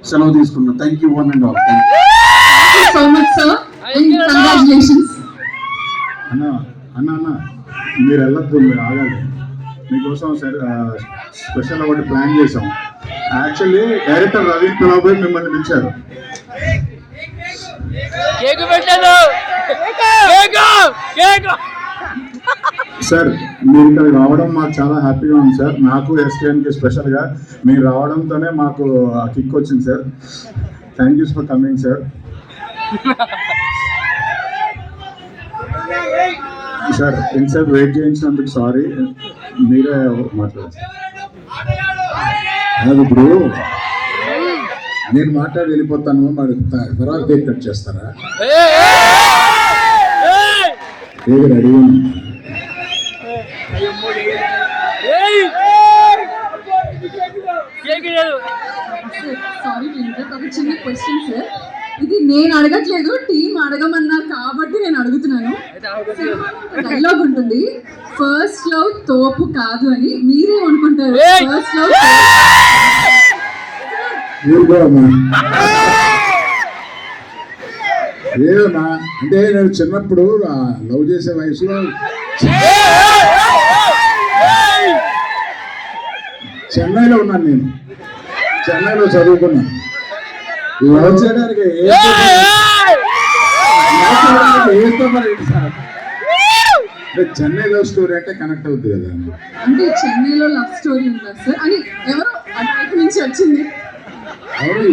సెలవు తీసుకున్నాం. Thank you one and all. So much sir and congratulations. అన్న అన్న అన్న మీరు వెళ్ళొద్దు, మీరు ఆగాలి. మీకోసం స్పెషల్ ఒకటి ప్లాన్ చేసాం. యాక్చువల్లీ డైరెక్టర్ రవీన్ పిలవబోయి మిమ్మల్ని పిలిచారు. సార్ మీరు ఇక్కడ రావడం మాకు చాలా హ్యాపీగా ఉంది సార్. నాకు ఎస్కేఎన్కి స్పెషల్గా మీరు రావడంతోనే మాకు కిక్ వచ్చింది sir. Thank you for coming sir. Sir ఇంతసేపు వెయిట్ చేయించినందుకు సారీ. మీరే మాట్లాడారు. ఇప్పుడు నేను మాట్లాడి వెళ్ళిపోతాను, మరి తర్వాత కేక్ కట్ చేస్తారా? కేక్ రెడీ సారీ ఒక చిన్న క్వశ్చన్ సార్. ఇది నేను అడగట్లేదు, టీం అడగమన్నారు కాబట్టి నేను అడుగుతున్నాను. డైలాగ్ ఉంటుంది, ఫస్ట్ లవ్ తోపు కాదు అని. మీరే అనుకుంటారు ఫస్ట్ లవ్ ఏమన్నా అంటే నేను చిన్నప్పుడు లవ్ చేసే వయసులో చెన్నైలో ఉన్నాను. నేను చెన్నైలో చదువుకున్నాను. లవ్ చేయడానికి చెన్నై లవ్ స్టోరీ అంటే కనెక్ట్ అవుతుంది కదా. అంటే చెన్నైలో లవ్ స్టోరీ ఉంటారు సార్ అని ఎవరో అటువైపు నుంచి వచ్చింది. అవును